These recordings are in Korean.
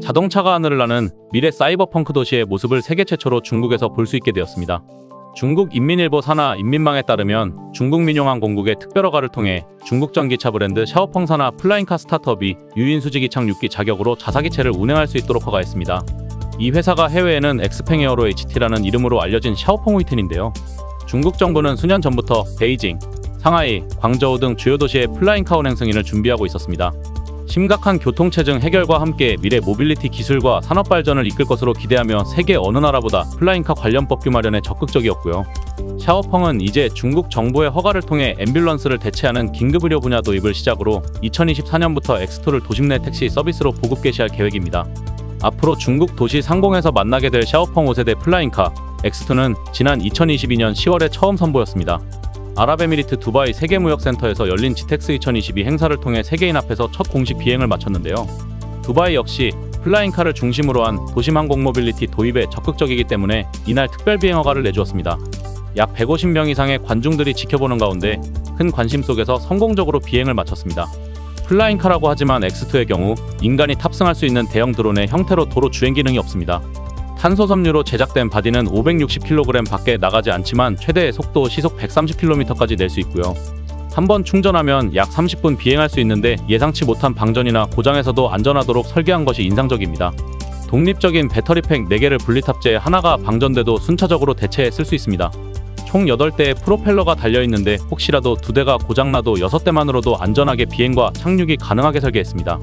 자동차가 하늘을 나는 미래 사이버펑크 도시의 모습을 세계 최초로 중국에서 볼 수 있게 되었습니다. 중국 인민일보 산하 인민망에 따르면 중국 민용항공국의 특별허가를 통해 중국 전기차 브랜드 샤오펑 산하 플라잉카 스타트업이 유인수직이착 6기 자격으로 자사기체를 운행할 수 있도록 허가했습니다. 이 회사가 해외에는 엑스팽 에어로 HT라는 이름으로 알려진 샤오펑 휘튼인데요. 중국 정부는 수년 전부터 베이징, 상하이, 광저우 등 주요 도시의 플라잉카 운행 승인을 준비하고 있었습니다. 심각한 교통체증 해결과 함께 미래 모빌리티 기술과 산업 발전을 이끌 것으로 기대하며 세계 어느 나라보다 플라잉카 관련 법규 마련에 적극적이었고요. 샤오펑은 이제 중국 정부의 허가를 통해 앰뷸런스를 대체하는 긴급의료 분야 도입을 시작으로 2024년부터 X2를 도심 내 택시 서비스로 보급 개시할 계획입니다. 앞으로 중국 도시 상공에서 만나게 될 샤오펑 5세대 플라잉카 X2는 지난 2022년 10월에 처음 선보였습니다. 아랍에미리트 두바이 세계무역센터에서 열린 지텍스 2022 행사를 통해 세계인 앞에서 첫 공식 비행을 마쳤는데요. 두바이 역시 플라잉카를 중심으로 한 도심 항공 모빌리티 도입에 적극적이기 때문에 이날 특별 비행 허가를 내주었습니다. 약 150명 이상의 관중들이 지켜보는 가운데 큰 관심 속에서 성공적으로 비행을 마쳤습니다. 플라잉카라고 하지만 X2의 경우 인간이 탑승할 수 있는 대형 드론의 형태로 도로 주행 기능이 없습니다. 탄소 섬유로 제작된 바디는 560kg 밖에 나가지 않지만 최대의 속도 시속 130km까지 낼 수 있고요. 한번 충전하면 약 30분 비행할 수 있는데 예상치 못한 방전이나 고장에서도 안전하도록 설계한 것이 인상적입니다. 독립적인 배터리팩 4개를 분리 탑재해 하나가 방전돼도 순차적으로 대체해 쓸 수 있습니다. 총 8대의 프로펠러가 달려있는데 혹시라도 2대가 고장나도 6대만으로도 안전하게 비행과 착륙이 가능하게 설계했습니다.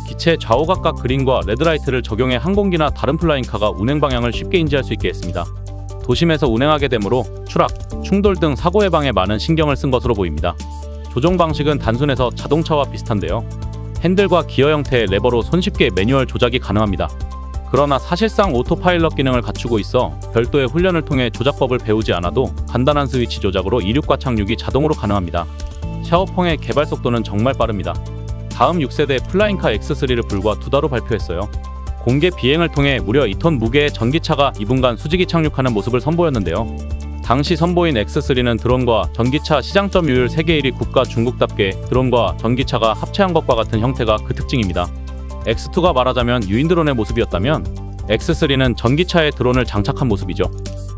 기체 좌우각각 그린과 레드라이트를 적용해 항공기나 다른 플라잉카가 운행 방향을 쉽게 인지할 수 있게 했습니다. 도심에서 운행하게 되므로 추락, 충돌 등 사고 예방에 많은 신경을 쓴 것으로 보입니다. 조종 방식은 단순해서 자동차와 비슷한데요. 핸들과 기어 형태의 레버로 손쉽게 매뉴얼 조작이 가능합니다. 그러나 사실상 오토파일럿 기능을 갖추고 있어 별도의 훈련을 통해 조작법을 배우지 않아도 간단한 스위치 조작으로 이륙과 착륙이 자동으로 가능합니다. 샤오펑의 개발 속도는 정말 빠릅니다. 다음 6세대 플라잉카 X3를 불과 2달 후 발표했어요. 공개 비행을 통해 무려 2톤 무게의 전기차가 2분간 수직이 착륙하는 모습을 선보였는데요. 당시 선보인 X3는 드론과 전기차 시장점 유율 세계 1위 국가 중국답게 드론과 전기차가 합체한 것과 같은 형태가 그 특징입니다. X2가 말하자면 유인 드론의 모습이었다면 X3는 전기차에 드론을 장착한 모습이죠.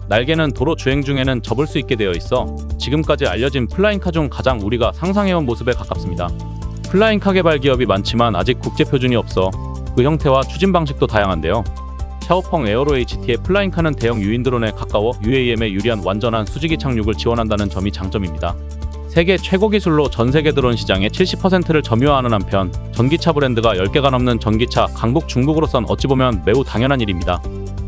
날개는 도로 주행 중에는 접을 수 있게 되어 있어 지금까지 알려진 플라잉카 중 가장 우리가 상상해온 모습에 가깝습니다. 플라잉카 개발 기업이 많지만 아직 국제 표준이 없어 그 형태와 추진 방식도 다양한데요. 샤오펑 에어로 HT의 플라잉카는 대형 유인 드론에 가까워 UAM에 유리한 완전한 수직이 착륙을 지원한다는 점이 장점입니다. 세계 최고 기술로 전 세계 드론 시장의 70%를 점유하는 한편 전기차 브랜드가 10개가 넘는 전기차 강국 중국으로선 어찌 보면 매우 당연한 일입니다.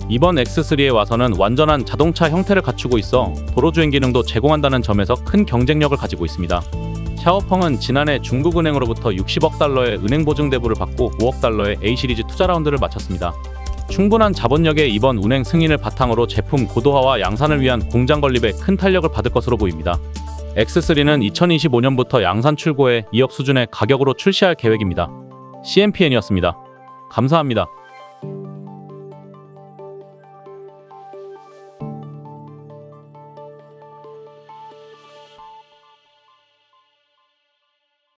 이번 X3에 와서는 완전한 자동차 형태를 갖추고 있어 도로 주행 기능도 제공한다는 점에서 큰 경쟁력을 가지고 있습니다. 샤오펑은 지난해 중국은행으로부터 60억 달러의 은행 보증 대부를 받고 5억 달러의 A 시리즈 투자 라운드를 마쳤습니다. 충분한 자본력의 이번 운행 승인을 바탕으로 제품 고도화와 양산을 위한 공장 건립에 큰 탄력을 받을 것으로 보입니다. X3는 2025년부터 양산 출고해 2억 수준의 가격으로 출시할 계획입니다. CMPN이었습니다. 감사합니다.